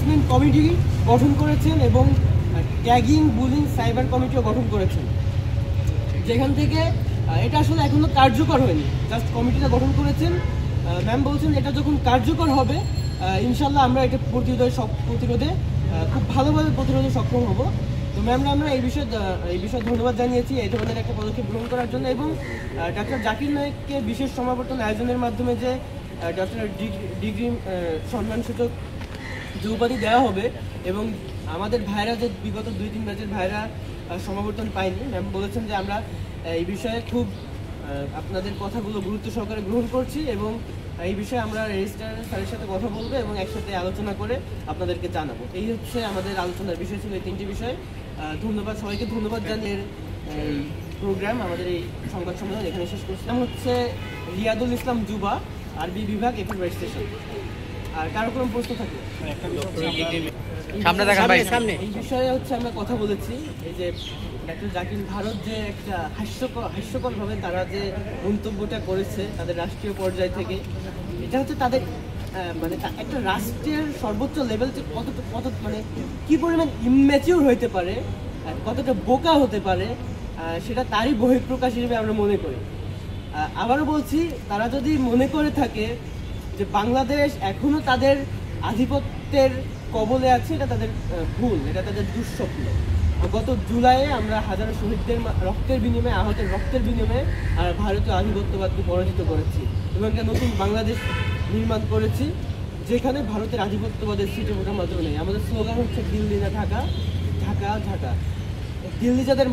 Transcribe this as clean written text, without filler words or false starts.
Harassment committee গঠন করেছেন এবং ট্যাগিং বুলিং সাইবার কমিটিও গঠন করেছেন, যেখান থেকে এটা আসলে এখনো কার্যকর হয়নি, জাস্ট কমিটিটা গঠন করেছেন। ম্যাম বলছেন এটা যখন কার্যকর হবে ইনশাল্লাহ আমরা এটা প্রতিরোধে খুব ভালোভাবে প্রতিরোধে সক্ষম হব। তো ম্যামরা আমরা এই বিষয়ে ধন্যবাদ জানিয়েছি এই ধরনের একটা পদক্ষেপ গ্রহণ করার জন্য, এবং ডক্টর জাকির নায়েককে বিশেষ সমাবর্তন আয়োজনের মাধ্যমে যে ডক্টর ডিগ্রি সম্মানসূচক যে উপাধি দেওয়া হবে, এবং আমাদের ভাইরা যে বিগত 2-3 ব্যাচের ভাইরা সমাবর্তন পায়নি, ম্যাম বলেছেন যে আমরা এই বিষয়ে খুব আপনাদের কথাগুলো গুরুত্ব সহকারে গ্রহণ করছি এবং এই বিষয়ে আমরা রেজিস্ট্রার স্যারের সাথে কথা বলবো এবং একসাথে আলোচনা করে আপনাদেরকে জানাবো। এই হচ্ছে আমাদের আলোচনার বিষয় ছিল, এই 3টি বিষয়। ধন্যবাদ সবাইকে, ধন্যবাদ জানিয়ে এই প্রোগ্রাম আমাদের এই সংবাদ সম্মেলন এখানে শেষ করছি। হচ্ছে রিয়াদুল ইসলাম জুবা, আরবি বিভাগ, একুশ স্টেশন। আর কারো কোনো প্রশ্ন থাকলে এই বিষয়ে হচ্ছে আমরা কথা বলেছি। এই যে ডক্টর জাকির ভারত যে একটা হাস্যকরভাবে তারা যে মন্তব্যটা করেছে তাদের রাষ্ট্রীয় পর্যায় থেকে, এটা হচ্ছে তাদের মানে একটা রাষ্ট্রের সর্বোচ্চ লেভেল যে কত মানে কি পরিমাণ ইম্যাচিউর হইতে পারে, কতটা বোকা হতে পারে, সেটা তারই বহিঃপ্রকাশ হিসেবে আমরা মনে করি। আবারও বলছি, তারা যদি মনে করে থাকে যে বাংলাদেশ এখনো তাদের আধিপত্যের কবলে আছে, এটা তাদের ভুল, এটা তাদের দুঃস্বপ্ন। গত জুলাইয়ে আমরা হাজারো শহীদদের রক্তের বিনিময়ে, আহতের রক্তের বিনিময়ে ভারতীয় আধিপত্যবাদকে পরাজিত করেছি এবং একটা নতুন বাংলাদেশ নির্মাণ করেছি যেখানে ভারতের আধিপত্যবাদের সিটে ওঠার মাত্র নেই। আমাদের স্লোগান হচ্ছে দিল্লি না ঢাকা, ঢাকা ঢাকা। দিল্লি যাদের